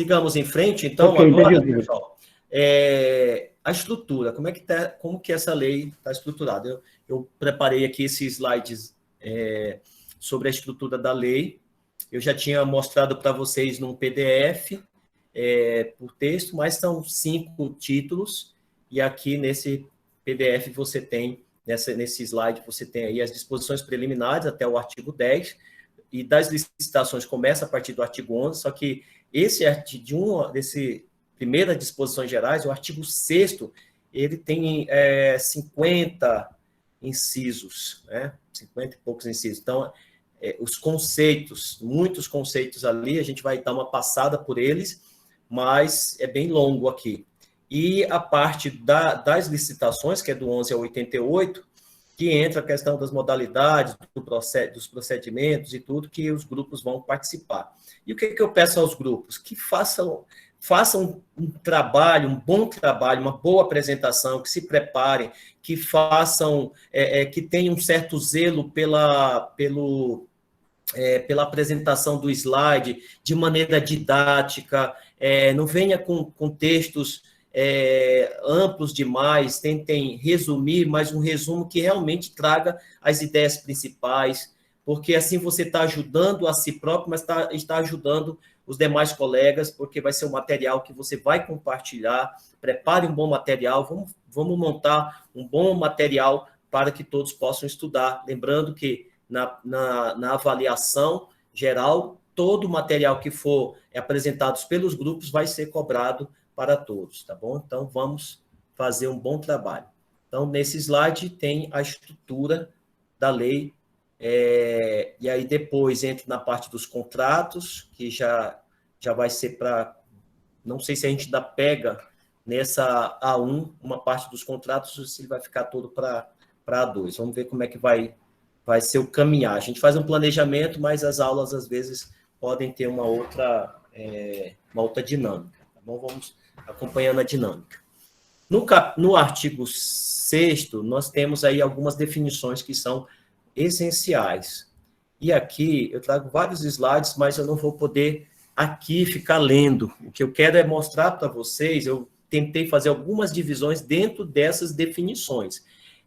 Sigamos em frente, então, Ok, agora, entendi. pessoal, a estrutura, como que essa lei está estruturada? Eu preparei aqui esses slides sobre a estrutura da lei. Eu já tinha mostrado para vocês num PDF por texto, mas são 5 títulos, e aqui nesse PDF você tem, nesse slide, você tem aí as disposições preliminares até o artigo 10, e das licitações começa a partir do artigo 11, só que desse primeiras disposições gerais, o artigo 6º, ele tem 50 incisos, né? 50 e poucos incisos. Então, os conceitos, muitos conceitos ali, a gente vai dar uma passada por eles, mas é bem longo aqui. E a parte das licitações, que é do 11 ao 88, que entra a questão das modalidades, dos procedimentos e tudo que os grupos vão participar. E o que eu peço aos grupos? Que façam um trabalho, um bom trabalho, uma boa apresentação, que se preparem, que façam, que tenham um certo zelo pela apresentação do slide, de maneira didática, não venha com textos amplos demais, tentem resumir, mas um resumo que realmente traga as ideias principais, porque assim você está ajudando a si próprio, mas está ajudando os demais colegas, porque vai ser um material que você vai compartilhar. Prepare um bom material, vamos montar um bom material para que todos possam estudar. Lembrando que na avaliação geral, todo o material que for apresentado pelos grupos vai ser cobrado para todos, tá bom? Então, vamos fazer um bom trabalho. Então, nesse slide tem a estrutura da lei, e aí depois entra na parte dos contratos, que já vai ser para... Não sei se a gente ainda pega nessa A1 uma parte dos contratos, ou se ele vai ficar todo para A2. Vamos ver como é que vai ser o caminhar. A gente faz um planejamento, mas as aulas, às vezes, podem ter uma outra dinâmica. Tá bom? Vamos acompanhando a dinâmica. No artigo 6º, nós temos aí algumas definições que são essenciais. E aqui eu trago vários slides, mas eu não vou poder aqui ficar lendo. O que eu quero é mostrar para vocês, eu tentei fazer algumas divisões dentro dessas definições.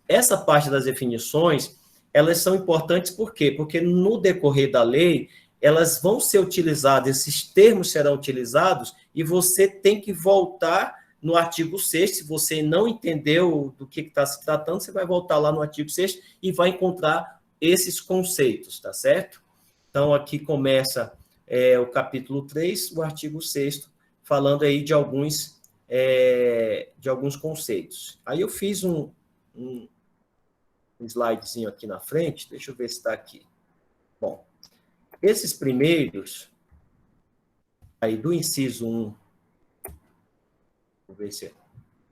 Essa parte das definições, elas são importantes por quê? Porque no decorrer da lei, elas vão ser utilizadas, esses termos serão utilizados, e você tem que voltar no artigo 6º, se você não entendeu do que está se tratando, você vai voltar lá no artigo 6º e vai encontrar esses conceitos, tá certo? Então, aqui começa o capítulo 3, o artigo 6º, falando aí de alguns conceitos. Aí eu fiz um slidezinho aqui na frente, deixa eu ver se está aqui. Bom, esses primeiros, aí do inciso 1, vou ver se...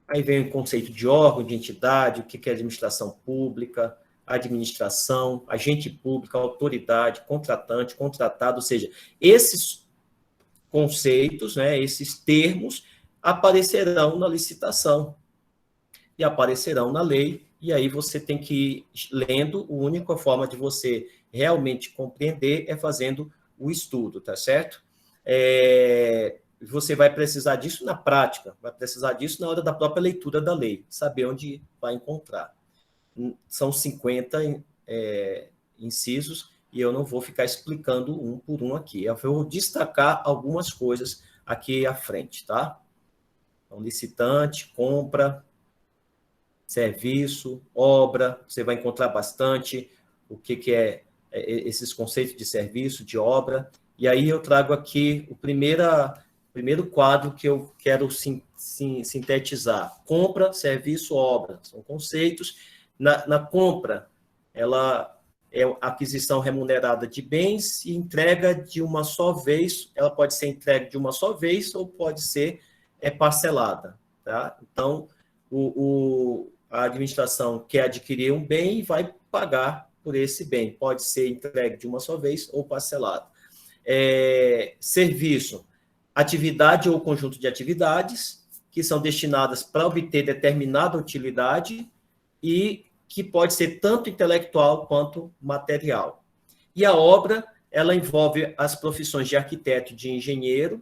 Aí vem o conceito de órgão, de entidade, o que é administração pública, administração, agente público, autoridade, contratante, contratado, ou seja, esses conceitos, né, esses termos, aparecerão na licitação e aparecerão na lei, e aí você tem que ir lendo. A única forma de você realmente compreender é fazendo o estudo, tá certo? Você vai precisar disso na prática, vai precisar disso na hora da própria leitura da lei, saber onde vai encontrar. São 50 incisos, e eu não vou ficar explicando um por um aqui. Eu vou destacar algumas coisas aqui à frente, tá? Então, licitante, compra, serviço, obra, você vai encontrar bastante o que é esses conceitos de serviço, de obra. E aí eu trago aqui o primeiro quadro que eu quero sintetizar. Compra, serviço, obra. São conceitos. Na compra, ela é a aquisição remunerada de bens e entrega de uma só vez. Ela pode ser entregue de uma só vez ou pode ser parcelada. Tá? Então, a administração quer adquirir um bem e vai pagar por esse bem. Pode ser entregue de uma só vez ou parcelado. Serviço, atividade ou conjunto de atividades que são destinadas para obter determinada utilidade e que pode ser tanto intelectual quanto material. E a obra, ela envolve as profissões de arquiteto e de engenheiro,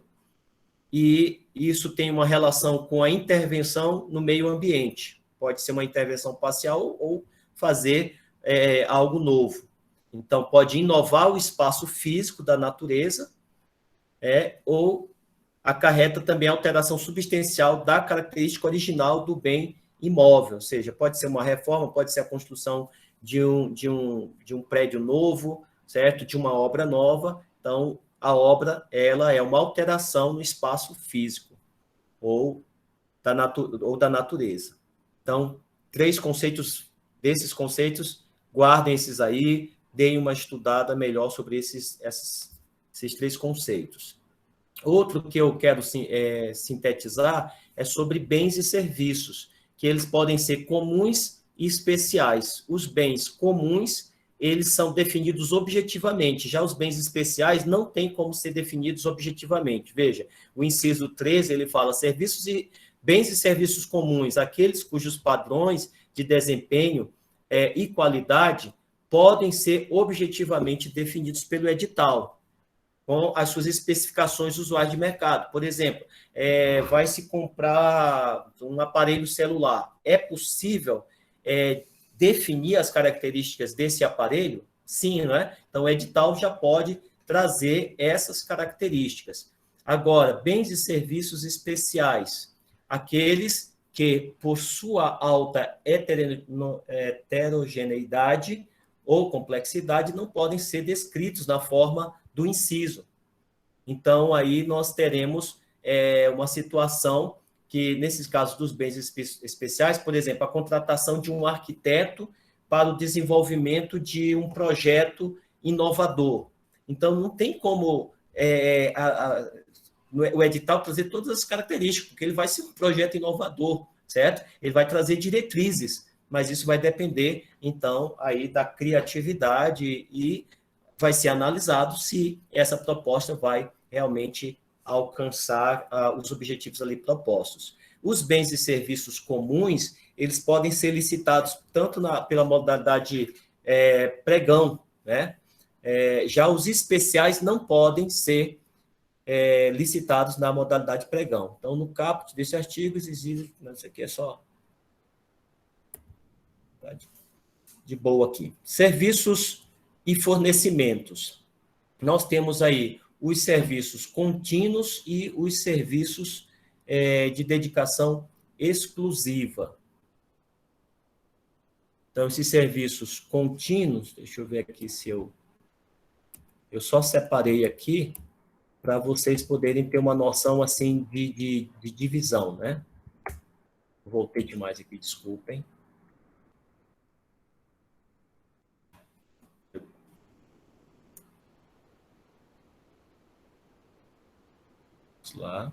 e isso tem uma relação com a intervenção no meio ambiente. Pode ser uma intervenção parcial ou fazer algo novo. Então, pode inovar o espaço físico da natureza, ou acarreta também alteração substancial da característica original do bem imóvel, ou seja, pode ser uma reforma, pode ser a construção de um prédio novo, certo? De uma obra nova. Então, a obra ela é uma alteração no espaço físico ou da natureza. Então, desses conceitos, guardem esses aí, deem uma estudada melhor sobre esses 3 conceitos. Outro que eu quero sintetizar é sobre bens e serviços, que eles podem ser comuns e especiais. Os bens comuns, eles são definidos objetivamente, já os bens especiais não têm como ser definidos objetivamente. Veja, o inciso 13, ele fala bens e serviços comuns, aqueles cujos padrões de desempenho e qualidade podem ser objetivamente definidos pelo edital, com as suas especificações usuais de mercado. Por exemplo, vai se comprar um aparelho celular. É possível definir as características desse aparelho? Sim, não é? Então, o edital já pode trazer essas características. Agora, bens e serviços especiais, aqueles que, por sua alta heterogeneidade ou complexidade, não podem ser descritos na forma do inciso. Então, aí nós teremos uma situação que, nesses casos dos bens especiais, por exemplo, a contratação de um arquiteto para o desenvolvimento de um projeto inovador. Então, não tem como o edital trazer todas as características, porque ele vai ser um projeto inovador, certo? Ele vai trazer diretrizes, mas isso vai depender, então, aí da criatividade e vai ser analisado se essa proposta vai realmente alcançar os objetivos ali propostos. Os bens e serviços comuns, eles podem ser licitados tanto pela modalidade pregão, né? Já os especiais não podem ser licitados na modalidade pregão. Então, no caput desse artigo, exige, isso aqui é só de boa aqui. Serviços e fornecimentos. Nós temos aí os serviços contínuos e os serviços de dedicação exclusiva. Então, esses serviços contínuos, deixa eu ver aqui se eu só separei aqui para vocês poderem ter uma noção assim de divisão, né? Voltei demais aqui, desculpem. Vamos lá.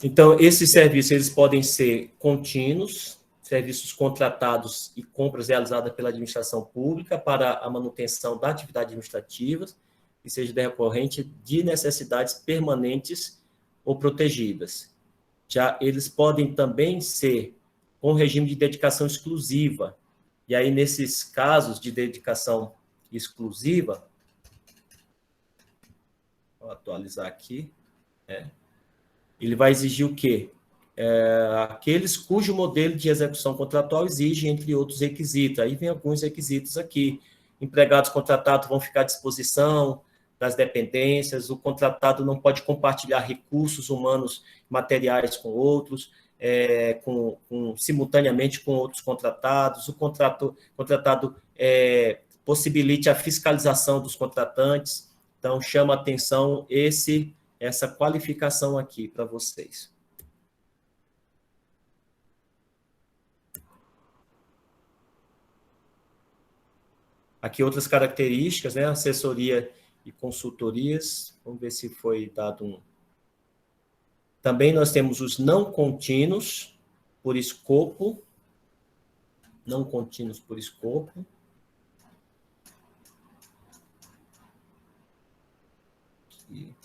Então, esses serviços eles podem ser contínuos, serviços contratados e compras realizadas pela administração pública para a manutenção da atividade administrativa, que seja decorrente de necessidades permanentes ou protegidas. Já eles podem também ser com regime de dedicação exclusiva. E aí, nesses casos de dedicação exclusiva, vou atualizar aqui, ele vai exigir o quê? Aqueles cujo modelo de execução contratual exige, entre outros requisitos. Aí vem alguns requisitos aqui. Empregados contratados vão ficar à disposição das dependências, o contratado não pode compartilhar recursos humanos materiais com outros, simultaneamente com outros contratados, o contratado possibilite a fiscalização dos contratantes. Então, chama atenção essa qualificação aqui para vocês. Aqui outras características, né? Assessoria e consultorias. Vamos ver se foi dado um. Também nós temos os não contínuos por escopo. Não contínuos por escopo. Aqui.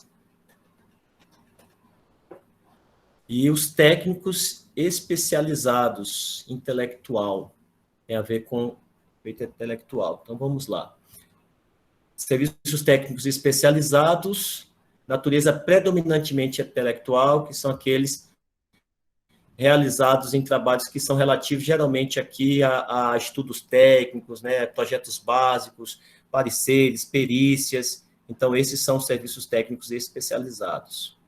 E os técnicos especializados, intelectual. Tem a ver com feito intelectual. Então, vamos lá. Serviços técnicos especializados natureza predominantemente intelectual, que são aqueles realizados em trabalhos que são relativos, geralmente, aqui a estudos técnicos, né, projetos básicos, pareceres, perícias. Então, esses são serviços técnicos especializados.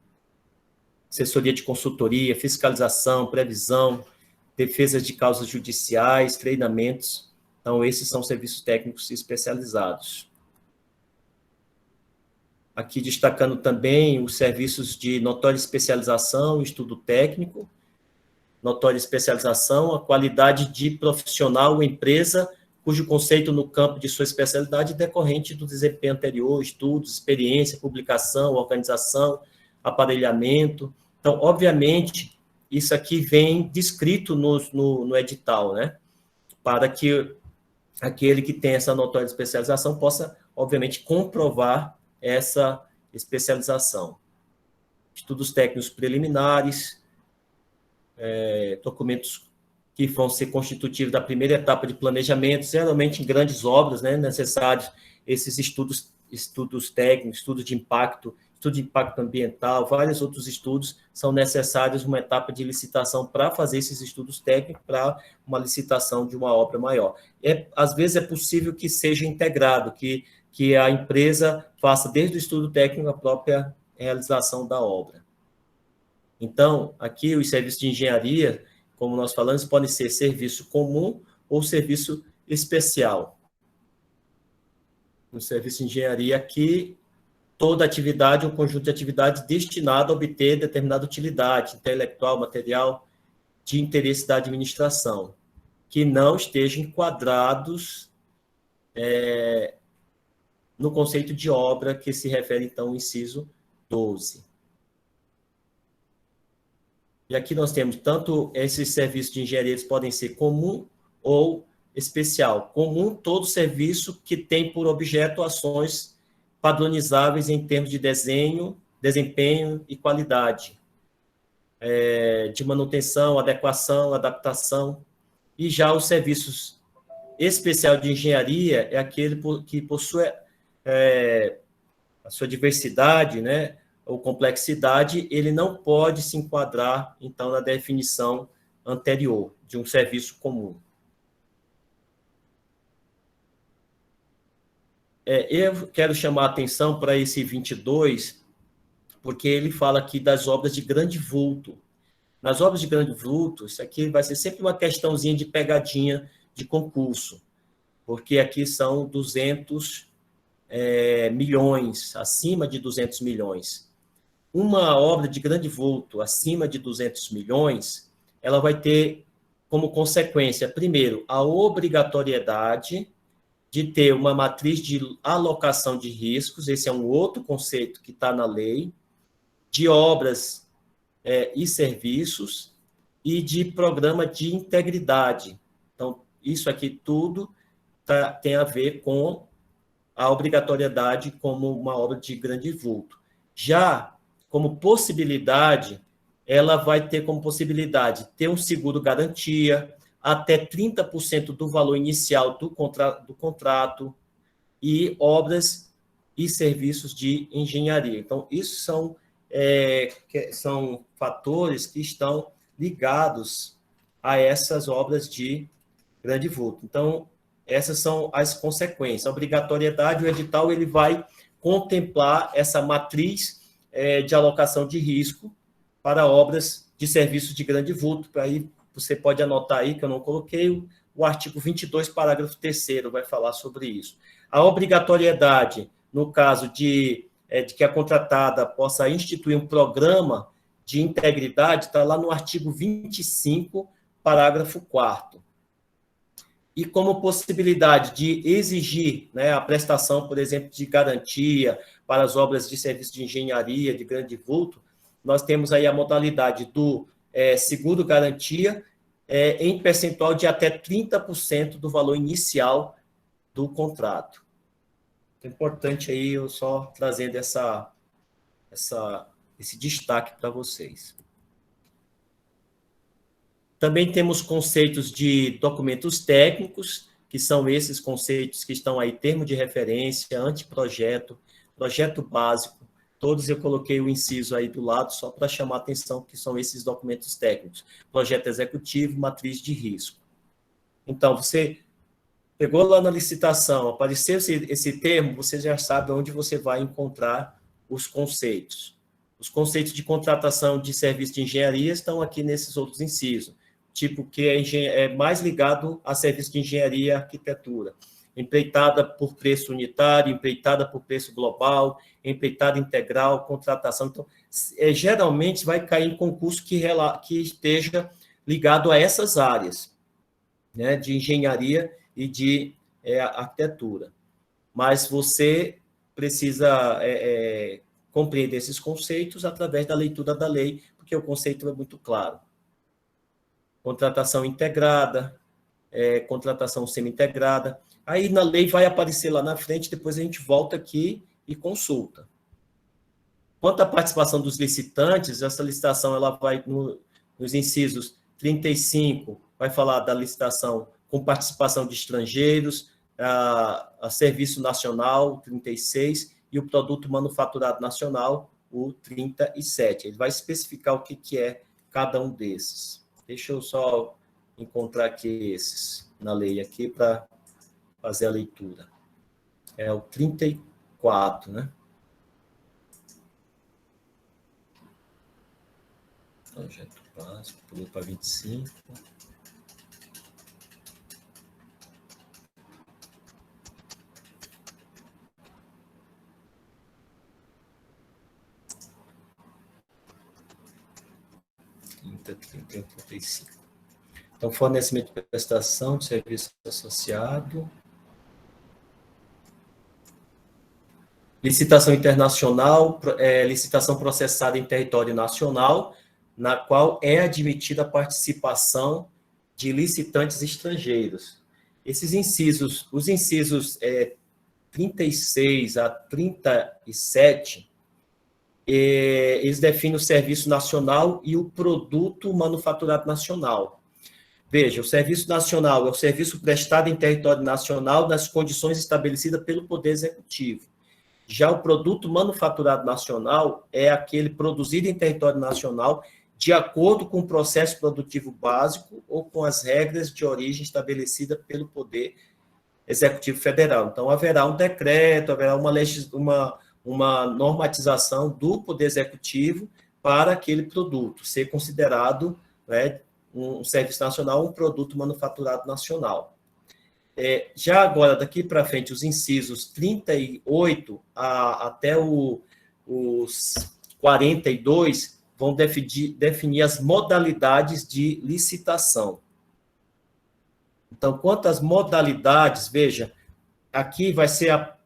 Assessoria de consultoria, fiscalização, previsão, defesas de causas judiciais, treinamentos. Então, esses são serviços técnicos especializados. Aqui destacando também os serviços de notória especialização, estudo técnico, notória especialização, a qualidade de profissional ou empresa cujo conceito no campo de sua especialidade decorrente do desempenho anterior, estudos, experiência, publicação, organização, aparelhamento. Então, obviamente, isso aqui vem descrito no edital, né? Para que aquele que tem essa notória especialização possa, obviamente, comprovar essa especialização. Estudos técnicos preliminares, documentos que vão ser constitutivos da primeira etapa de planejamento, geralmente em grandes obras, né, necessários esses estudos técnicos, estudo de impacto ambiental, vários outros estudos são necessários numa etapa de licitação para fazer esses estudos técnicos para uma licitação de uma obra maior. Às vezes é possível que seja integrado, que a empresa faça desde o estudo técnico a própria realização da obra. Então, aqui os serviços de engenharia, como nós falamos, podem ser serviço comum ou serviço especial. No serviço de engenharia aqui, toda atividade, um conjunto de atividades destinado a obter determinada utilidade intelectual, material, de interesse da administração, que não estejam enquadrados no conceito de obra que se refere, então, ao inciso 12. E aqui nós temos tanto esses serviços de engenharia, eles podem ser comum ou especial. Comum, todo serviço que tem por objeto ações padronizáveis em termos de desempenho e qualidade, de manutenção, adequação, adaptação. E já os serviços especial de engenharia é aquele que possui a sua diversidade, né, ou complexidade, ele não pode se enquadrar, então, na definição anterior de um serviço comum. Eu quero chamar a atenção para esse 22, porque ele fala aqui das obras de grande vulto. Nas obras de grande vulto, isso aqui vai ser sempre uma questãozinha de pegadinha de concurso, porque aqui são 200 milhões, acima de 200 milhões. Uma obra de grande vulto, acima de 200 milhões, ela vai ter como consequência, primeiro, a obrigatoriedade de ter uma matriz de alocação de riscos, esse é um outro conceito que está na lei, de obras e serviços, e de programa de integridade. Então, isso aqui tudo tem a ver com a obrigatoriedade como uma obra de grande vulto. Já como possibilidade, ela vai ter como possibilidade ter um seguro garantia, até 30% do valor inicial do contrato e obras e serviços de engenharia. Então, isso são fatores que estão ligados a essas obras de grande vulto. Então, essas são as consequências. A obrigatoriedade, o edital, ele vai contemplar essa matriz de alocação de risco para obras de serviço de grande vulto. Aí você pode anotar aí, que eu não coloquei, o artigo 22, parágrafo 3º, vai falar sobre isso. A obrigatoriedade, no caso de que a contratada possa instituir um programa de integridade, está lá no artigo 25, parágrafo 4º. E como possibilidade de exigir, né, a prestação, por exemplo, de garantia para as obras de serviço de engenharia de grande vulto, nós temos aí a modalidade do seguro garantia em percentual de até 30% do valor inicial do contrato. É importante aí eu só trazendo esse destaque para vocês. Também temos conceitos de documentos técnicos, que são esses conceitos que estão aí, termo de referência, anteprojeto, projeto básico, Todos eu coloquei o inciso aí do lado só para chamar a atenção que são esses documentos técnicos. Projeto executivo, matriz de risco. Então, você pegou lá na licitação, apareceu esse termo, você já sabe onde você vai encontrar os conceitos. Os conceitos de contratação de serviço de engenharia estão aqui nesses outros incisos, tipo que é mais ligado a serviço de engenharia e arquitetura. Empreitada por preço unitário, empreitada por preço global, empreitada integral, contratação. Então, geralmente vai cair em concurso que esteja ligado a essas áreas, né, de engenharia e de arquitetura. Mas você precisa compreender esses conceitos através da leitura da lei, porque o conceito é muito claro. Contratação integrada, contratação semi-integrada. Aí na lei vai aparecer lá na frente, depois a gente volta aqui e consulta. Quanto à participação dos licitantes, essa licitação ela vai nos incisos 35, vai falar da licitação com participação de estrangeiros, a serviço nacional, 36, e o produto manufaturado nacional, o 37. Ele vai especificar o que é cada um desses. Deixa eu só encontrar aqui esses na lei aqui para fazer a leitura. É o 34, né? Projeto básico, pulou para 25. Então, fornecimento de prestação de serviço associado. Licitação internacional, licitação processada em território nacional, na qual é admitida a participação de licitantes estrangeiros. Esses incisos, os incisos 36 a 37, eles definem o serviço nacional e o produto manufaturado nacional. Veja, o serviço nacional é o serviço prestado em território nacional nas condições estabelecidas pelo Poder Executivo. Já o produto manufaturado nacional é aquele produzido em território nacional de acordo com o processo produtivo básico ou com as regras de origem estabelecidas pelo Poder Executivo Federal. Então, haverá um decreto, haverá uma normatização do Poder Executivo para aquele produto ser considerado, né, um serviço nacional, um produto manufaturado nacional. Já agora, daqui para frente, os incisos 38 até os 42 vão definir as modalidades de licitação. Então, quanto às modalidades, veja, aqui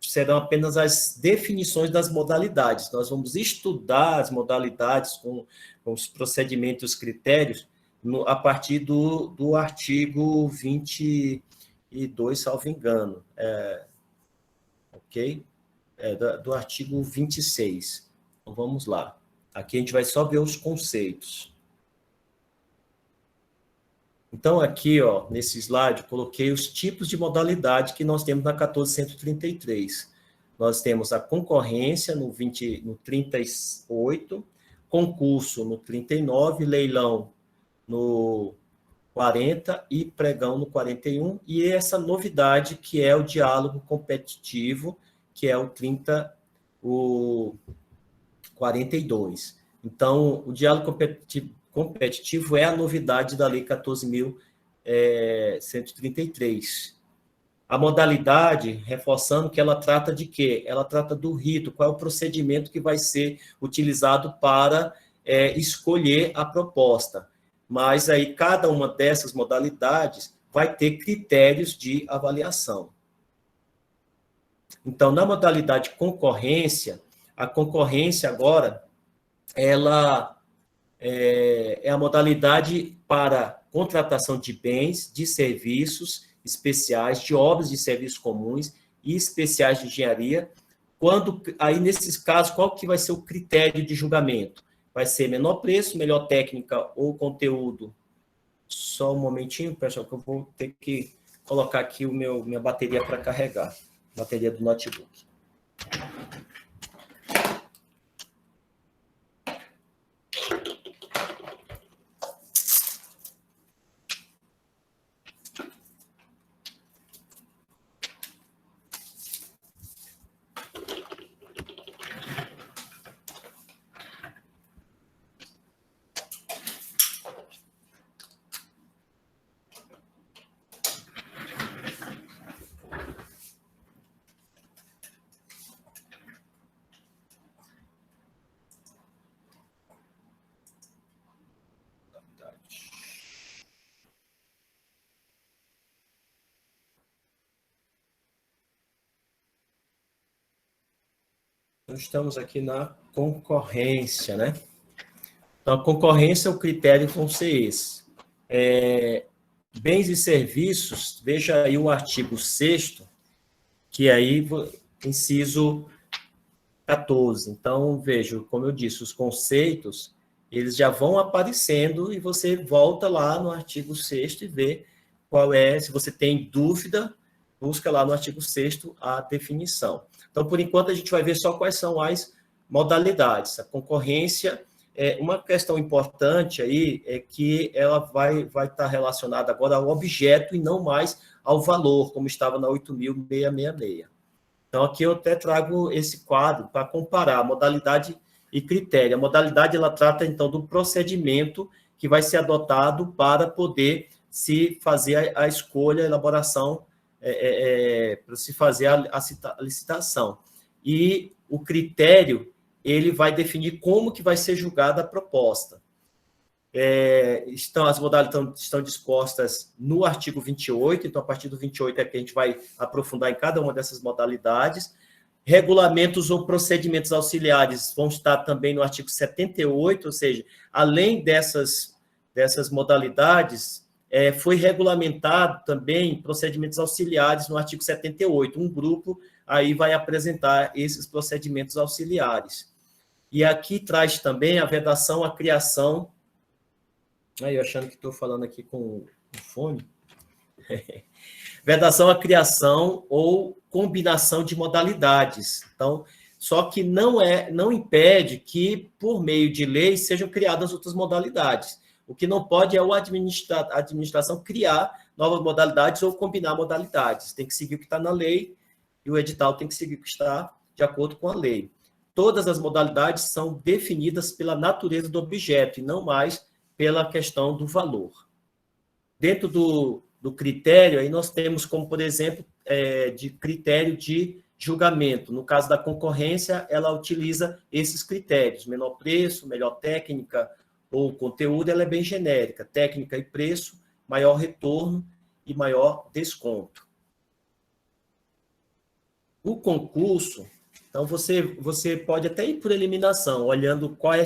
serão apenas as definições das modalidades. Nós vamos estudar as modalidades com os procedimentos, os critérios, a partir do artigo 22, salvo engano. Ok? Do artigo 26. Então, vamos lá. Aqui a gente vai só ver os conceitos. Então, aqui, ó, nesse slide, eu coloquei os tipos de modalidade que nós temos na 1433. Nós temos a concorrência no 38, concurso no 39, leilão no 40 e pregão no 41, e essa novidade que é o diálogo competitivo, que é o 42. Então, o diálogo competitivo é a novidade da Lei 14.133. A modalidade, reforçando que ela trata de quê? Ela trata do rito, qual é o procedimento que vai ser utilizado para escolher a proposta. Mas aí cada uma dessas modalidades vai ter critérios de avaliação. Então, na modalidade concorrência, a concorrência agora, ela é a modalidade para contratação de bens, de serviços especiais, de obras de serviços comuns e especiais de engenharia. Aí, nesses casos, qual que vai ser o critério de julgamento? Vai ser menor preço, melhor técnica ou conteúdo? Só um momentinho, pessoal, que eu vou ter que colocar aqui minha bateria para carregar. Bateria do notebook. Então, estamos aqui na concorrência, né? Então, a concorrência, o critério vão ser esses. Bens e serviços, veja aí o artigo 6º, que aí, inciso 14. Então, vejo, como eu disse, os conceitos, eles já vão aparecendo e você volta lá no artigo 6º e vê qual é, se você tem dúvida, busca lá no artigo 6º a definição. Então, por enquanto, a gente vai ver só quais são as modalidades. A concorrência, uma questão importante aí é que ela vai estar relacionada agora ao objeto e não mais ao valor, como estava na 8.666. Então, aqui eu até trago esse quadro para comparar modalidade e critério. A modalidade, ela trata, então, do procedimento que vai ser adotado para poder se fazer a escolha, a elaboração, para se fazer a licitação. E o critério, ele vai definir como que vai ser julgada a proposta. As modalidades estão dispostas no artigo 28, então, a partir do 28 é que a gente vai aprofundar em cada uma dessas modalidades. Regulamentos ou procedimentos auxiliares vão estar também no artigo 78, ou seja, além dessas modalidades, foi regulamentado também procedimentos auxiliares no artigo 78. Um grupo aí vai apresentar esses procedimentos auxiliares. E aqui traz também a vedação à criação. Aí, eu achando que estou falando aqui com o fone. Vedação à criação ou combinação de modalidades. Então, só que não impede que, por meio de lei, sejam criadas outras modalidades. O que não pode é a administração criar novas modalidades ou combinar modalidades. Tem que seguir o que está na lei e o edital tem que seguir o que está de acordo com a lei. Todas as modalidades são definidas pela natureza do objeto e não mais pela questão do valor. Dentro do critério, aí nós temos como, por exemplo, de critério de julgamento. No caso da concorrência, ela utiliza esses critérios: menor preço, melhor técnica ou conteúdo, ela é bem genérica. Técnica e preço, maior retorno e maior desconto. O concurso, então você pode até ir por eliminação, olhando qual é a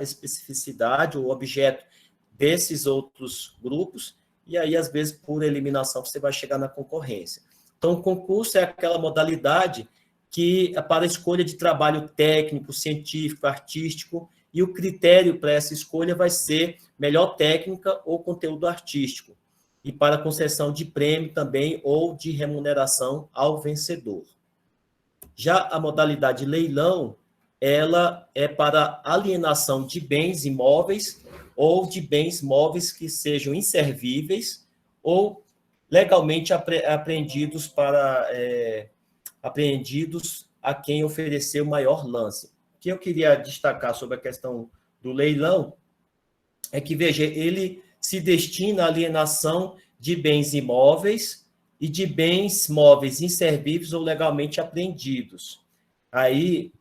especificidade ou objeto desses outros grupos, e aí, às vezes, por eliminação, você vai chegar na concorrência. Então, o concurso é aquela modalidade que é para a escolha de trabalho técnico, científico, artístico, e o critério para essa escolha vai ser melhor técnica ou conteúdo artístico, e para concessão de prêmio também ou de remuneração ao vencedor. Já a modalidade leilão, ela é para alienação de bens imóveis ou de bens móveis que sejam inservíveis ou legalmente apreendidos a quem ofereceu maior lance. O que eu queria destacar sobre a questão do leilão é que, veja, ele se destina à alienação de bens imóveis e de bens móveis inservíveis ou legalmente apreendidos. Aí,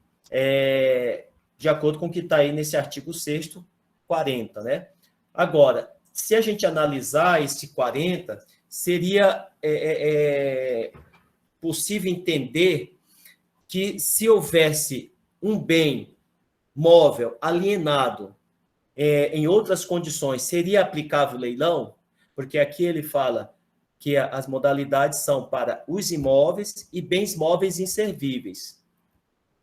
de acordo com o que está aí nesse artigo 6º, 40, né? Agora, se a gente analisar esse 40, seria possível entender que se houvesse um bem móvel alienado em outras condições, seria aplicável o leilão? Porque aqui ele fala que as modalidades são para os imóveis e bens móveis inservíveis.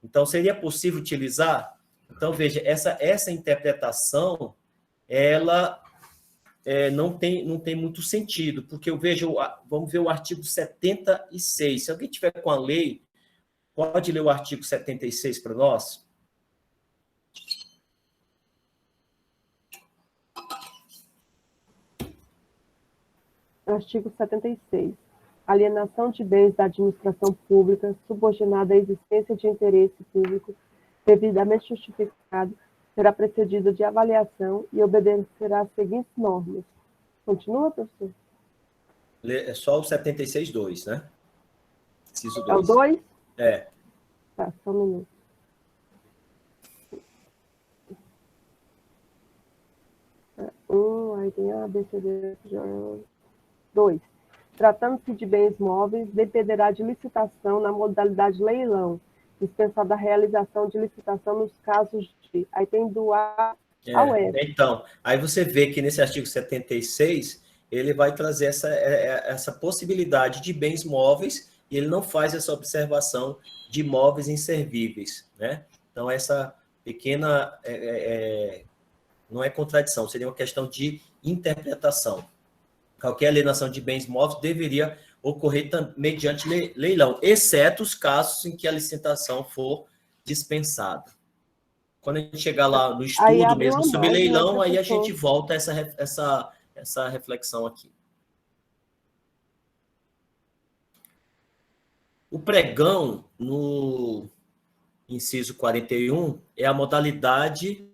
Então, seria possível utilizar? Então, veja, essa interpretação, ela não tem muito sentido, porque eu vejo, vamos ver o artigo 76. Se alguém tiver com a lei, pode ler o artigo 76 para nós? Artigo 76. Alienação de bens da administração pública subordinada à existência de interesse público devidamente justificado será precedida de avaliação e obedecerá às seguintes normas. Continua, professor? É só o 76.2, né? Inciso 2. É o 2? É. Tá, só um minuto. Aí tem A, B, C, D, F, 2. Tratando-se de bens móveis, dependerá de licitação na modalidade leilão, dispensada a realização de licitação nos casos de... Aí tem do A ao F. Então, aí você vê que nesse artigo 76, ele vai trazer essa possibilidade de bens móveis e ele não faz essa observação de móveis inservíveis, né? Então, essa pequena... não é contradição, seria uma questão de interpretação. Qualquer alienação de bens móveis deveria ocorrer mediante leilão, exceto os casos em que a licitação for dispensada. Quando a gente chegar lá no estudo mesmo sobre leilão, aí a gente volta a essa reflexão aqui. O pregão, no inciso 41, é a modalidade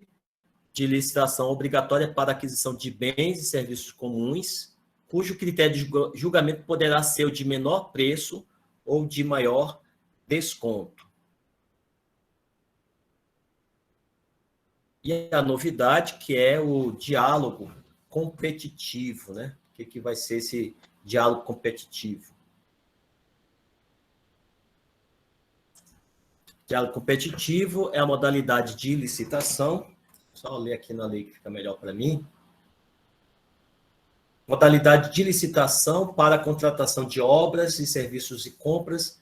de licitação obrigatória para aquisição de bens e serviços comuns, cujo critério de julgamento poderá ser o de menor preço ou de maior desconto. E a novidade, que é o diálogo competitivo, né? O que vai ser esse diálogo competitivo? Diálogo competitivo é a modalidade de licitação. Só ler aqui na lei que fica melhor para mim. Modalidade de licitação para a contratação de obras e serviços e compras.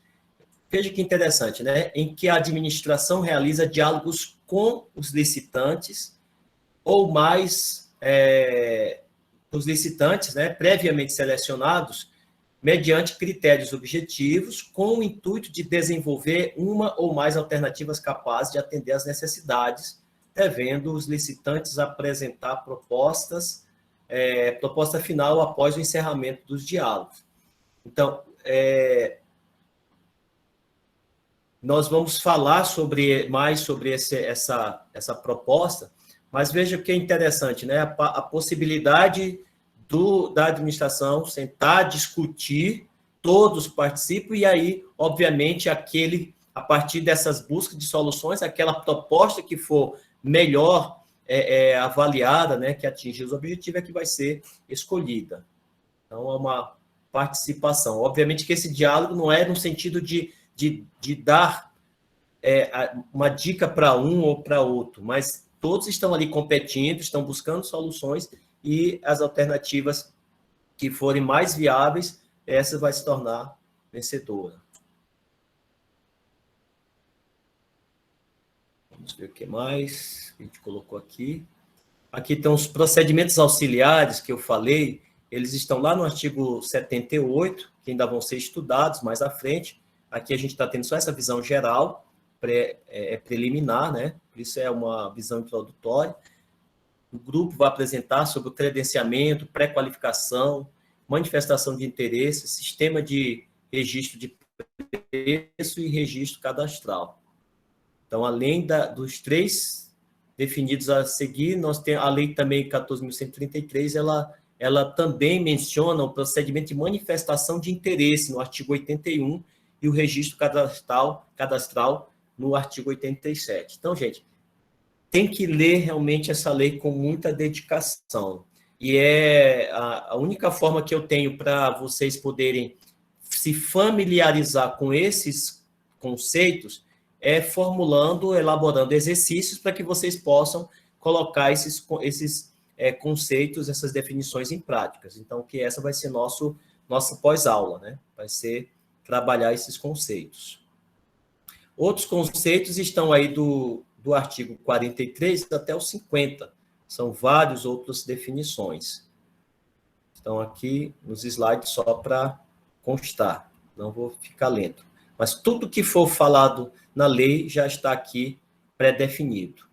Veja que interessante, né? Em que a administração realiza diálogos com os licitantes ou mais os licitantes, né, previamente selecionados, mediante critérios objetivos, com o intuito de desenvolver uma ou mais alternativas capazes de atender às necessidades, devendo os licitantes apresentar proposta final após o encerramento dos diálogos. Então, nós vamos falar mais sobre essa proposta, mas veja o que é interessante, né? A possibilidade da administração sentar, discutir, todos participam, e aí, obviamente, a partir dessas buscas de soluções, aquela proposta que for melhor avaliada, né, que atingir os objetivos, é que vai ser escolhida. Então, é uma participação. Obviamente que esse diálogo não é no sentido de dar uma dica para um ou para outro, mas todos estão ali competindo, estão buscando soluções, e as alternativas que forem mais viáveis, essa vai se tornar vencedora. Vamos ver o que mais a gente colocou aqui. Aqui estão os procedimentos auxiliares que eu falei, eles estão lá no artigo 78, que ainda vão ser estudados mais à frente. Aqui a gente está tendo só essa visão geral, preliminar, né? Por isso é uma visão introdutória. O grupo vai apresentar sobre o credenciamento, pré-qualificação, manifestação de interesse, sistema de registro de preço e registro cadastral. Então, além dos 3 definidos a seguir, nós temos a lei também 14.133, ela também menciona o procedimento de manifestação de interesse no artigo 81 e o registro cadastral no artigo 87. Então, gente, tem que ler realmente essa lei com muita dedicação. E a única forma que eu tenho para vocês poderem se familiarizar com esses conceitos é elaborando exercícios para que vocês possam colocar esses conceitos, essas definições em práticas. Então, que essa vai ser nossa pós-aula, né? Vai ser trabalhar esses conceitos. Outros conceitos estão aí do artigo 43 até o 50. São várias outras definições. Estão aqui nos slides só para constar. Não vou ficar lento. Mas tudo que for falado na lei já está aqui pré-definido.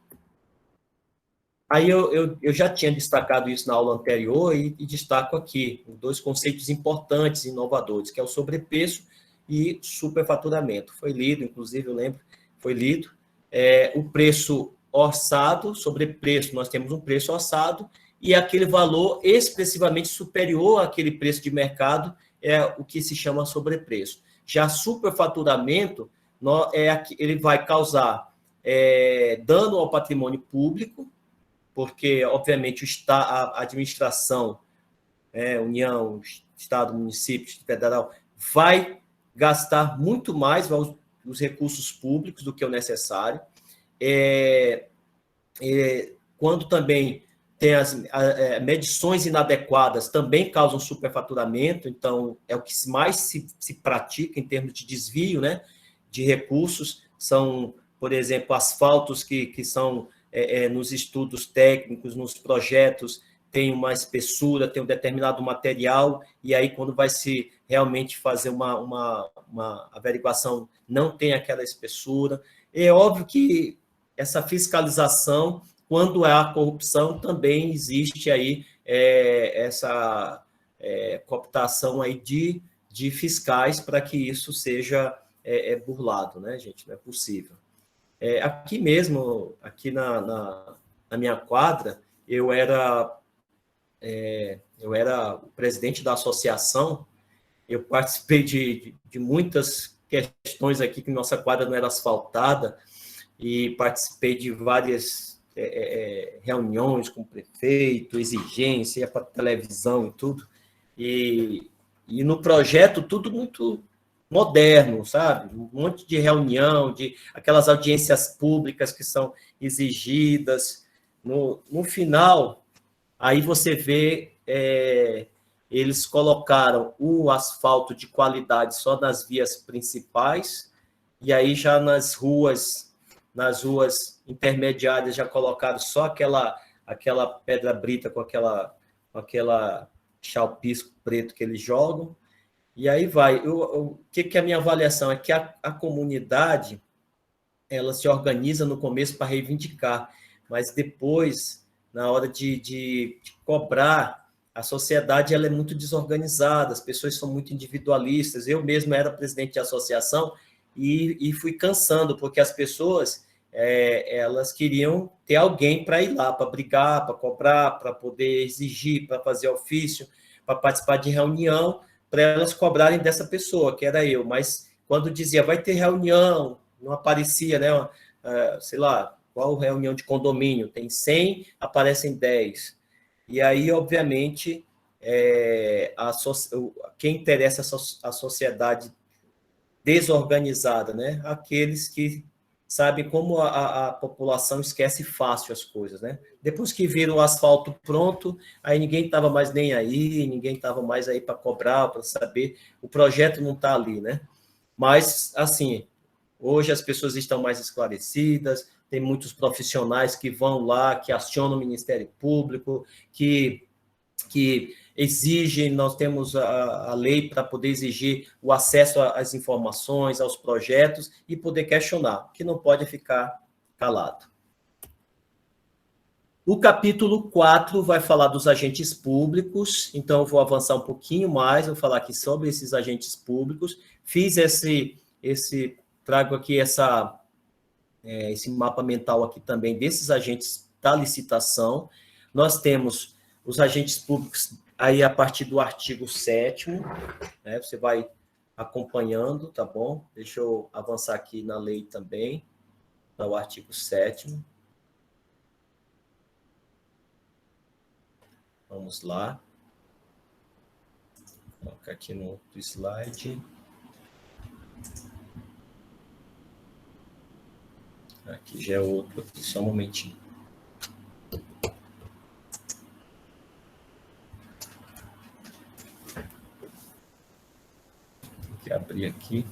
Aí eu já tinha destacado isso na aula anterior e destaco aqui 2 conceitos importantes e inovadores, que é o sobrepreço e superfaturamento. Foi lido, inclusive, eu lembro, foi lido. O preço orçado, sobrepreço, nós temos um preço orçado, e aquele valor expressivamente superior àquele preço de mercado é o que se chama sobrepreço. Já superfaturamento, ele vai causar dano ao patrimônio público, porque, obviamente, a administração, União, Estado, município, federal, vai gastar muito mais, vai os recursos públicos do que o necessário. Quando também tem as medições inadequadas, também causam superfaturamento, então é o que mais se pratica em termos de desvio, né, de recursos, são, por exemplo, asfaltos que são, nos estudos técnicos, nos projetos, tem uma espessura, tem um determinado material, e aí quando vai se realmente fazer uma averiguação, não tem aquela espessura. É óbvio que essa fiscalização, quando há corrupção, também existe aí essa cooptação aí de fiscais para que isso seja burlado, né, gente? Não é possível. Aqui mesmo, aqui na minha quadra, eu era o presidente da associação, eu participei de muitas questões aqui, que nossa quadra não era asfaltada, e participei de várias reuniões com o prefeito, exigência, ia para televisão e tudo, e no projeto tudo muito moderno, sabe? Um monte de reunião, de aquelas audiências públicas que são exigidas. No final, aí você vê, eles colocaram o asfalto de qualidade só nas vias principais, e aí já nas ruas intermediárias já colocaram só aquela pedra brita com aquela chalpisco preto que eles jogam, e aí vai. O que é a minha avaliação? É que a comunidade, ela se organiza no começo para reivindicar, mas depois, na hora de cobrar, a sociedade ela é muito desorganizada, as pessoas são muito individualistas. Eu mesmo era presidente de associação e fui cansando, porque as pessoas elas queriam ter alguém para ir lá, para brigar, para cobrar, para poder exigir, para fazer ofício, para participar de reunião, para elas cobrarem dessa pessoa, que era eu. Mas quando dizia, vai ter reunião, não aparecia, né? Sei lá, qual reunião de condomínio? Tem 100, aparecem 10. E aí, obviamente, quem interessa a sociedade desorganizada, né? Aqueles que sabem como a população esquece fácil as coisas, né? Depois que viram o asfalto pronto, aí ninguém estava mais nem aí, ninguém estava mais aí para cobrar, para saber, o projeto não está ali, né? Mas, assim, hoje as pessoas estão mais esclarecidas, tem muitos profissionais que vão lá, que acionam o Ministério Público, que exigem, nós temos a lei para poder exigir o acesso às informações, aos projetos e poder questionar, que não pode ficar calado. O capítulo 4 vai falar dos agentes públicos, então eu vou avançar um pouquinho mais, vou falar aqui sobre esses agentes públicos. Fiz trago aqui esse mapa mental aqui também desses agentes da licitação. Nós temos os agentes públicos aí a partir do artigo 7º, né? Você vai acompanhando, tá bom? Deixa eu avançar aqui na lei também, para o artigo 7º. Vamos lá. Vou colocar aqui no outro slide. Aqui já é outro, aqui, só um momentinho. Tem que abrir aqui.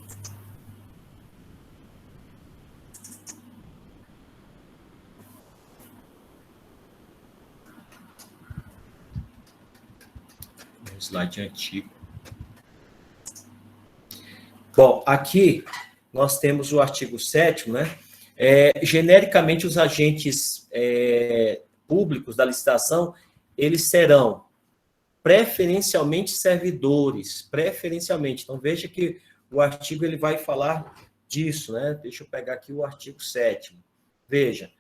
Um slide antigo. Bom, aqui nós temos o artigo 7º, né? Genericamente, os agentes públicos da licitação, eles serão preferencialmente servidores, preferencialmente. Então, veja que o artigo ele vai falar disso, né? Deixa eu pegar aqui o artigo 7º. Veja,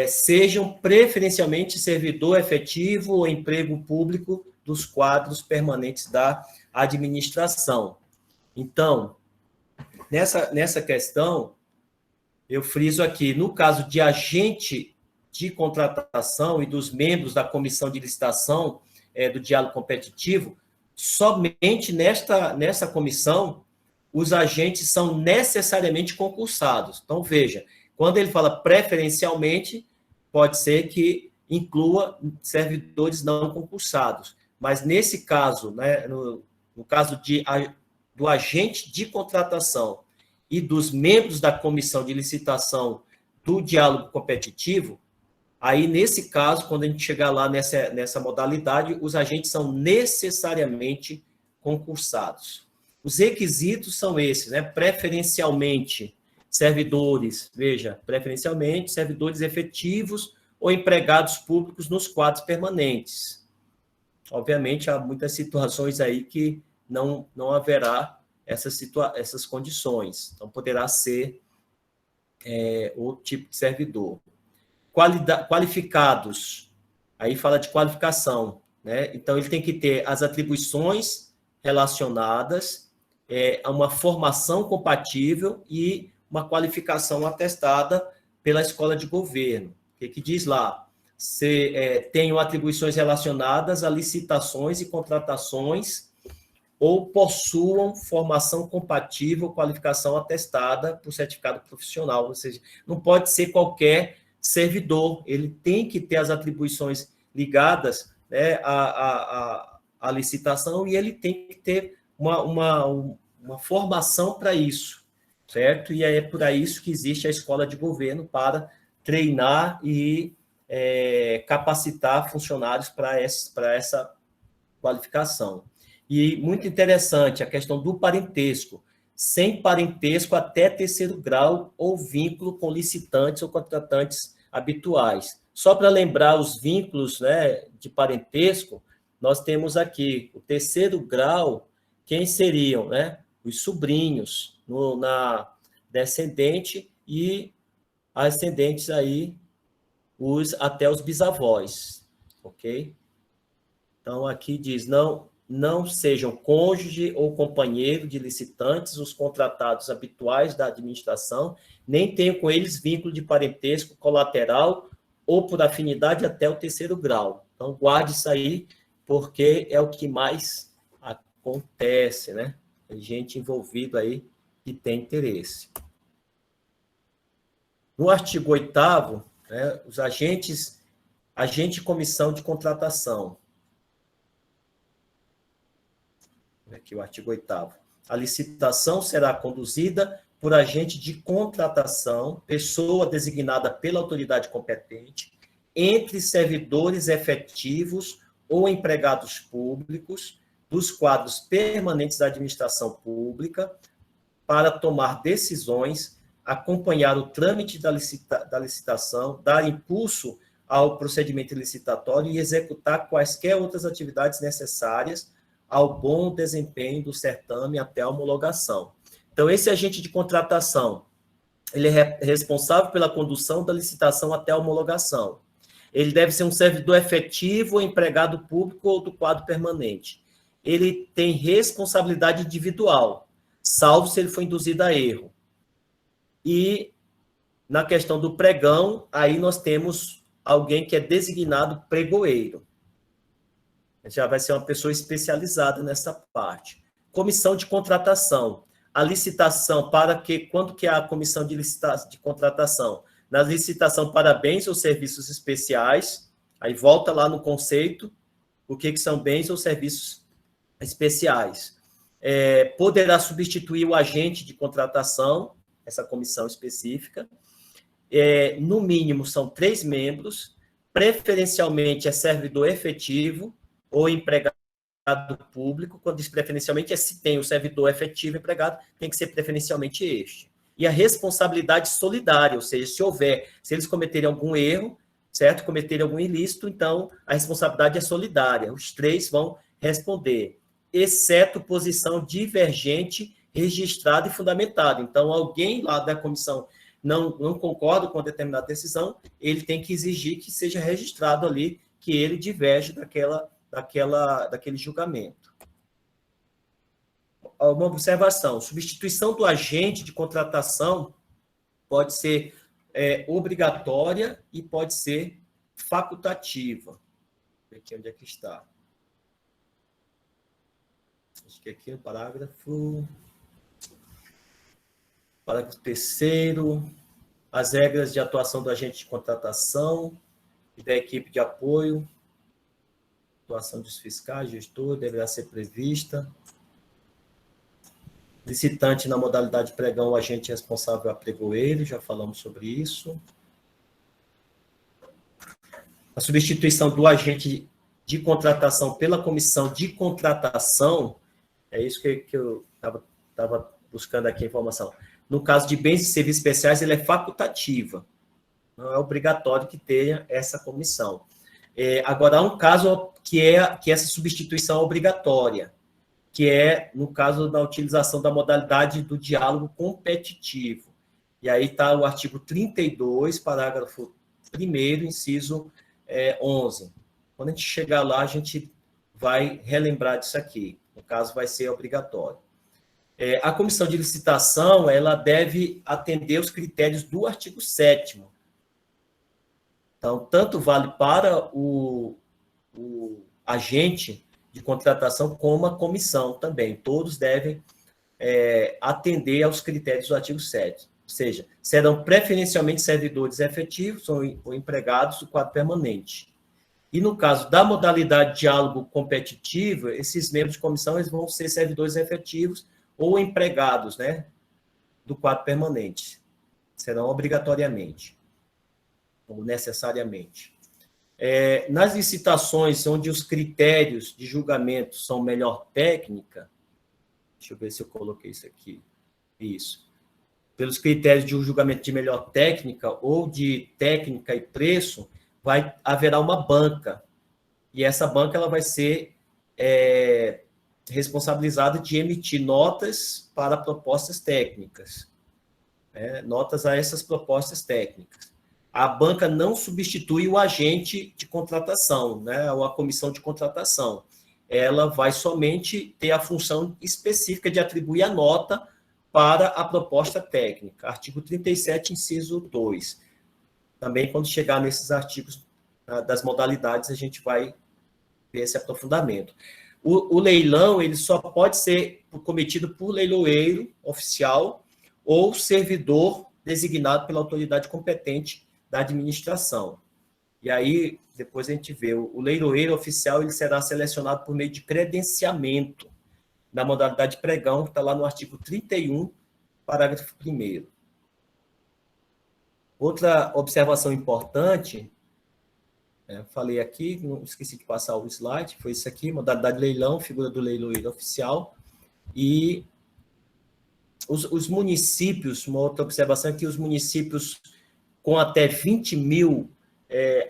sejam preferencialmente servidor efetivo ou emprego público dos quadros permanentes da administração. Então, nessa questão, eu friso aqui, no caso de agente de contratação e dos membros da comissão de licitação do diálogo competitivo, somente nessa comissão os agentes são necessariamente concursados. Então, veja, quando ele fala preferencialmente, pode ser que inclua servidores não concursados. Mas nesse caso, né, no caso do agente de contratação e dos membros da comissão de licitação do diálogo competitivo, aí, nesse caso, quando a gente chegar lá nessa modalidade, os agentes são necessariamente concursados. Os requisitos são esses, né? Preferencialmente, servidores, veja, preferencialmente, servidores efetivos ou empregados públicos nos quadros permanentes. Obviamente, há muitas situações aí que não haverá essas condições. Então, poderá ser outro tipo de servidor. Qualificados, aí fala de qualificação, né? Então, ele tem que ter as atribuições relacionadas, a uma formação compatível e uma qualificação atestada pela escola de governo. O que diz lá? Tenham atribuições relacionadas a licitações e contratações ou possuam formação compatível, qualificação atestada por certificado profissional, ou seja, não pode ser qualquer servidor, ele tem que ter as atribuições ligadas, né, à licitação e ele tem que ter uma formação para isso, certo? E é por isso que existe a escola de governo para treinar e capacitar funcionários para essa qualificação. E muito interessante a questão do parentesco. Sem parentesco até terceiro grau ou vínculo com licitantes ou contratantes habituais. Só para lembrar os vínculos, né, de parentesco, nós temos aqui o terceiro grau, quem seriam, né? Os sobrinhos na descendente e ascendentes aí, até os bisavós, ok? Então, aqui diz, não sejam cônjuge ou companheiro de licitantes os contratados habituais da administração, nem tenham com eles vínculo de parentesco colateral ou por afinidade até o terceiro grau. Então, guarde isso aí, porque é o que mais acontece, né? Tem gente envolvida aí que tem interesse. No artigo 8º, né, os agente e comissão de contratação. Aqui o artigo 8º. A licitação será conduzida por agente de contratação, pessoa designada pela autoridade competente, entre servidores efetivos ou empregados públicos dos quadros permanentes da administração pública para tomar decisões, acompanhar o trâmite da licitação, dar impulso ao procedimento licitatório e executar quaisquer outras atividades necessárias ao bom desempenho do certame até a homologação. Então, esse agente de contratação, ele é responsável pela condução da licitação até a homologação. Ele deve ser um servidor efetivo, empregado público ou do quadro permanente. Ele tem responsabilidade individual, salvo se ele for induzido a erro. E, na questão do pregão, aí nós temos alguém que é designado pregoeiro. Já vai ser uma pessoa especializada nessa parte. Comissão de contratação. A licitação para que, quando que é a comissão de contratação? Na licitação para bens ou serviços especiais, aí volta lá no conceito, o que são bens ou serviços especiais. Poderá substituir o agente de contratação, essa comissão específica. No mínimo, são 3 membros, preferencialmente é servidor efetivo, ou empregado público, quando diz preferencialmente, se tem o servidor efetivo empregado, tem que ser preferencialmente este. E a responsabilidade solidária, ou seja, se eles cometerem algum erro, certo? Cometerem algum ilícito, então a responsabilidade é solidária. Os 3 vão responder, exceto posição divergente, registrada e fundamentada. Então, alguém lá da comissão não concorda com determinada decisão, ele tem que exigir que seja registrado ali que ele diverge daquele julgamento. Uma observação, substituição do agente de contratação pode ser obrigatória e pode ser facultativa. Aqui onde é que está? Acho que aqui no parágrafo Parágrafo 3º, as regras de atuação do agente de contratação e da equipe de apoio, atuação dos fiscais, gestor, deverá ser prevista. Licitante na modalidade pregão, o agente responsável é a pregoeiro, já falamos sobre isso. A substituição do agente de contratação pela comissão de contratação, é isso que eu estava buscando aqui a informação. No caso de bens e serviços especiais, ele é facultativa. Não é obrigatório que tenha essa comissão. Agora, há um caso que essa substituição é obrigatória, que é no caso da utilização da modalidade do diálogo competitivo. E aí está o artigo 32, parágrafo 1º, inciso 11. Quando a gente chegar lá, a gente vai relembrar disso aqui. No caso, vai ser obrigatório. A comissão de licitação, ela deve atender os critérios do artigo 7º. Então, tanto vale para o agente de contratação como a comissão também. Todos devem atender aos critérios do artigo 7º. Ou seja, serão preferencialmente servidores efetivos ou empregados do quadro permanente. E no caso da modalidade diálogo competitivo, esses membros de comissão eles vão ser servidores efetivos ou empregados, né, do quadro permanente. Serão obrigatoriamente, ou necessariamente. Nas licitações onde os critérios de julgamento são melhor técnica, deixa eu ver se eu coloquei isso aqui, isso. Pelos critérios de julgamento de melhor técnica ou de técnica e preço, haverá uma banca. E essa banca ela vai ser responsabilizada de emitir notas para propostas técnicas. Notas a essas propostas técnicas. A banca não substitui o agente de contratação, né, ou a comissão de contratação. Ela vai somente ter a função específica de atribuir a nota para a proposta técnica. Artigo 37, inciso 2. Também, quando chegar nesses artigos das modalidades, a gente vai ver esse aprofundamento. O leilão ele só pode ser cometido por leiloeiro oficial ou servidor designado pela autoridade competente da administração. E aí, depois a gente vê, o leiloeiro oficial ele será selecionado por meio de credenciamento na modalidade pregão, que está lá no artigo 31, parágrafo 1º. Outra observação importante, falei aqui, não esqueci de passar o slide, foi isso aqui, modalidade leilão, figura do leiloeiro oficial, e os municípios, uma outra observação é que os municípios com até 20 mil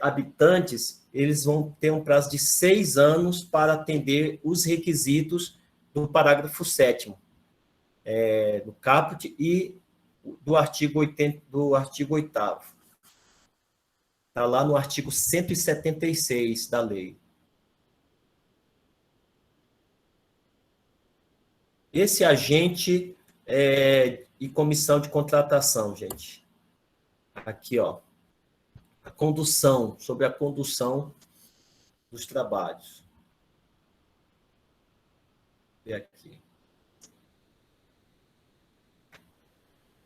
habitantes, eles vão ter um prazo de 6 anos para atender os requisitos do parágrafo 7º, do caput e do artigo 8º. Está lá no artigo 176 da lei. Esse agente e comissão de contratação, gente. Aqui, ó. Sobre a condução dos trabalhos. E aqui.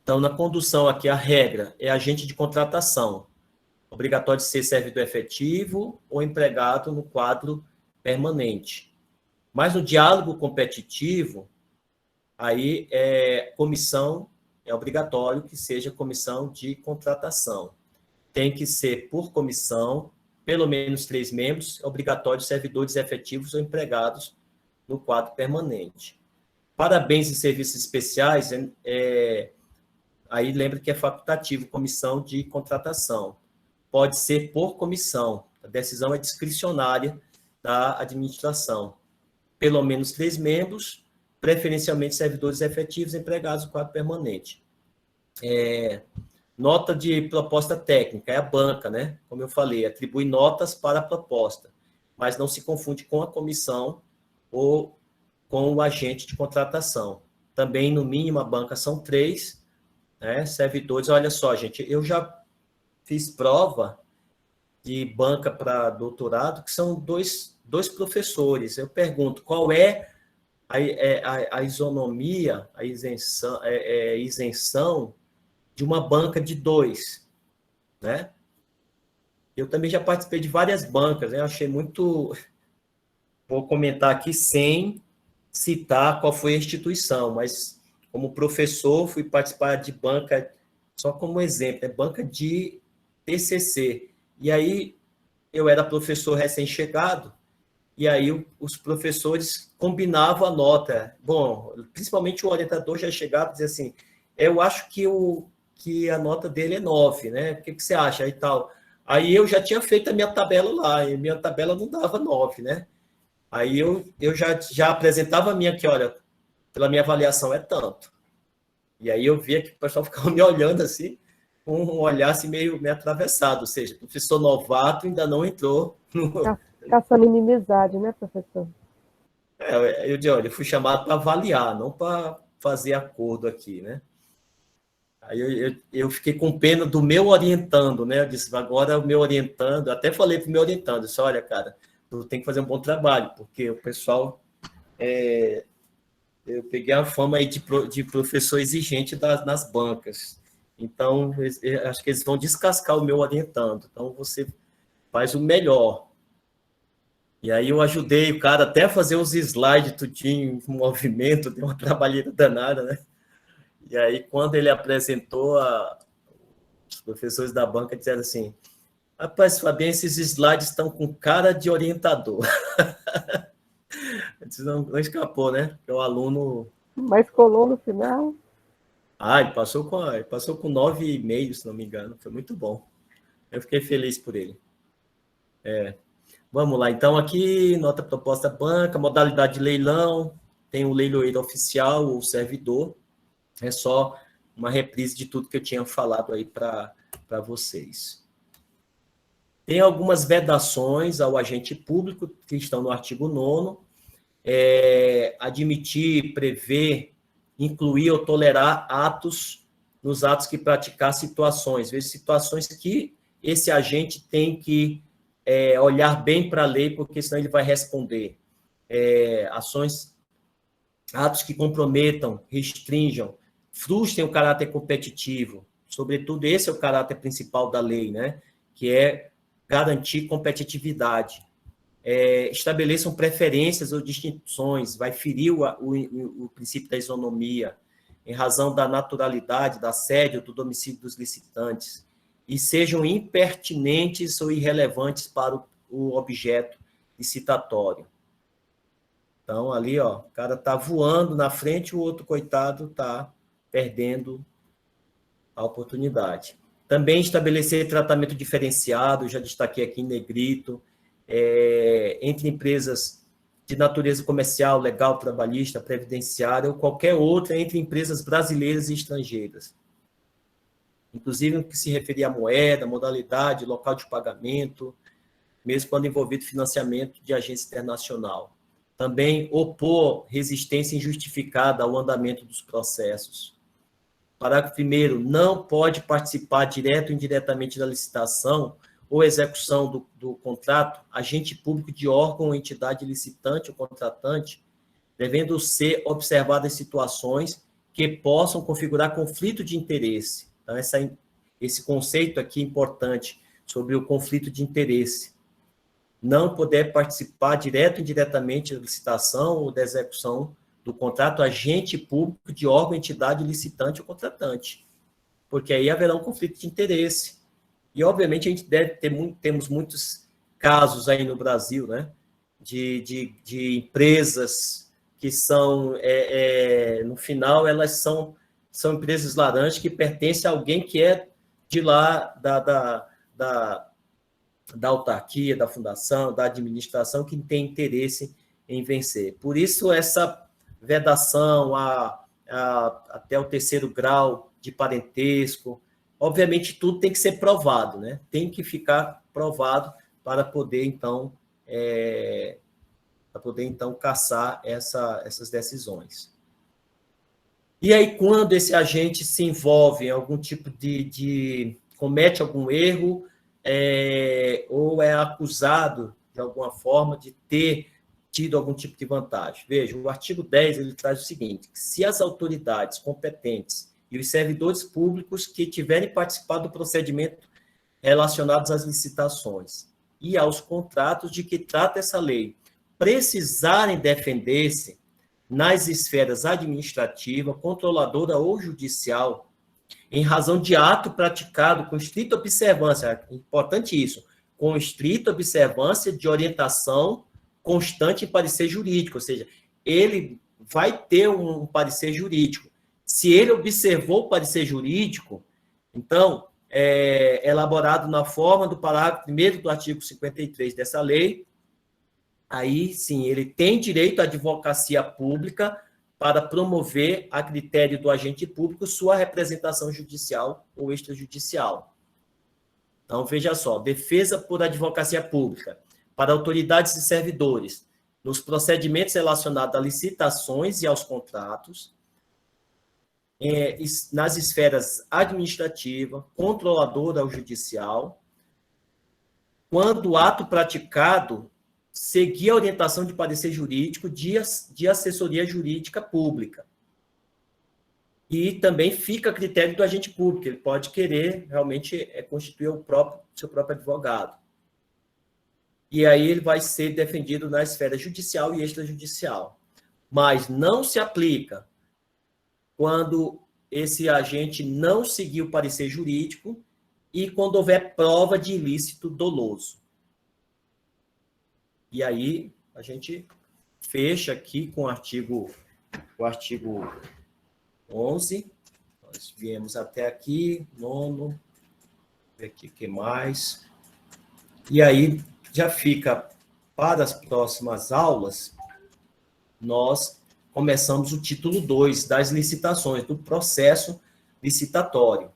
Então, na condução aqui, a regra é agente de contratação. Obrigatório de ser servidor efetivo ou empregado no quadro permanente. Mas no diálogo competitivo, aí comissão, é obrigatório que seja comissão de contratação. Tem que ser por comissão, pelo menos 3 membros, obrigatório servidores efetivos ou empregados no quadro permanente. Para bens e serviços especiais, aí lembra que é facultativo, comissão de contratação. Pode ser por comissão, a decisão é discricionária da administração. Pelo menos 3 membros, preferencialmente servidores efetivos empregados no quadro permanente. Nota de proposta técnica, é a banca, né? Como eu falei, atribui notas para a proposta, mas não se confunde com a comissão ou com o agente de contratação. Também, no mínimo, a banca são 3, né? Servidores, olha só, gente, eu já fiz prova de banca para doutorado, que são dois professores. Eu pergunto, qual é a isonomia, a isenção de uma banca de 2, né? Eu também já participei de várias bancas, né? Eu achei muito... Vou comentar aqui sem citar qual foi a instituição, mas como professor fui participar de banca, só como exemplo, é banca de TCC. E aí eu era professor recém-chegado, e aí os professores combinavam a nota. Bom, principalmente o orientador já chegava e dizia assim, eu acho que a nota dele é 9, né? O que você acha? Aí tal. Aí eu já tinha feito a minha tabela lá, e minha tabela não dava 9, né? Aí eu já apresentava a minha aqui, olha, pela minha avaliação é tanto. E aí eu via que o pessoal ficava me olhando assim, com um olhar assim meio atravessado, ou seja, o professor novato ainda não entrou no... Caçando inimizade, né, professor? Eu disse, olha, eu fui chamado para avaliar, não para fazer acordo aqui, né? Aí eu fiquei com pena do meu orientando, né? Eu disse, agora o meu orientando, até falei para o meu orientando, disse, olha, cara, tu tem que fazer um bom trabalho, porque o pessoal... eu peguei a fama aí de professor exigente nas bancas. Então, acho que eles vão descascar o meu orientando. Então, você faz o melhor. E aí eu ajudei o cara até a fazer os slides tudinho, em movimento, deu uma trabalheira danada, né? E aí, quando ele apresentou, os professores da banca disseram assim, rapaz, Fabiano, esses slides estão com cara de orientador. Não escapou, né? Porque o aluno... Mas colou no final. Ele passou com 9,5, se não me engano. Foi muito bom. Eu fiquei feliz por ele. Vamos lá. Então, aqui, nota proposta banca, modalidade de leilão, tem o leiloeiro oficial, o servidor. É só uma reprise de tudo que eu tinha falado aí para vocês. Tem algumas vedações ao agente público que estão no artigo 9º. Admitir, prever, incluir ou tolerar nos atos que praticar situações. Veja, situações que esse agente tem que olhar bem para a lei, porque senão ele vai responder. Atos que comprometam, restringam, frustrem o caráter competitivo. Sobretudo, esse é o caráter principal da lei, né? Que é garantir competitividade. Estabeleçam preferências ou distinções, vai ferir o princípio da isonomia, em razão da naturalidade, da sede ou do domicílio dos licitantes, e sejam impertinentes ou irrelevantes para o objeto licitatório. Então, ali, ó, o cara está voando na frente, o outro, coitado, está perdendo a oportunidade. Também estabelecer tratamento diferenciado, já destaquei aqui em negrito, entre empresas de natureza comercial, legal, trabalhista, previdenciária, ou qualquer outra entre empresas brasileiras e estrangeiras. Inclusive no que se referir à moeda, modalidade, local de pagamento, mesmo quando envolvido financiamento de agência internacional. Também opor resistência injustificada ao andamento dos processos. Parágrafo 1º, não pode participar direto ou indiretamente da licitação ou execução do contrato, agente público de órgão ou entidade licitante ou contratante, devendo ser observadas situações que possam configurar conflito de interesse. Então, esse conceito aqui é importante sobre o conflito de interesse. Não poder participar direto ou indiretamente da licitação ou da execução do contrato, agente público de órgão, entidade licitante ou contratante, porque aí haverá um conflito de interesse. E, obviamente, a gente temos muitos casos aí no Brasil, né, de empresas que são, no final, elas são empresas laranjas que pertencem a alguém que é de lá da autarquia, da fundação, da administração, que tem interesse em vencer. Por isso, essa vedação até o 3º grau de parentesco, obviamente, tudo tem que ser provado, né? Tem que ficar provado para poder, então, cassar essas decisões. E aí, quando esse agente se envolve em algum tipo comete algum erro, ou é acusado, de alguma forma, de ter tido algum tipo de vantagem. Veja, o artigo 10 ele traz o seguinte: se as autoridades competentes e os servidores públicos que tiverem participado do procedimento relacionados às licitações e aos contratos de que trata essa lei precisarem defender-se nas esferas administrativa, controladora ou judicial, em razão de ato praticado com estrita observância, é importante isso, com estrita observância de orientação constante em parecer jurídico, ou seja, ele vai ter um parecer jurídico. Se ele observou o parecer jurídico, então, elaborado na forma do parágrafo 1º do artigo 53 dessa lei, aí sim, ele tem direito à advocacia pública para promover, a critério do agente público, sua representação judicial ou extrajudicial. Então, veja só, defesa por advocacia pública para autoridades e servidores nos procedimentos relacionados a licitações e aos contratos, nas esferas administrativa, controladora ou judicial, quando o ato praticado seguir a orientação de parecer jurídico de assessoria jurídica pública. E também fica a critério do agente público, ele pode querer realmente constituir seu próprio advogado. E aí ele vai ser defendido na esfera judicial e extrajudicial. Mas não se aplica quando esse agente não seguir o parecer jurídico e quando houver prova de ilícito doloso. E aí a gente fecha aqui com o artigo 11. Nós viemos até aqui, 9º. Ver aqui o que mais. E aí já fica para as próximas aulas, nós começamos o título 2 das licitações, do processo licitatório.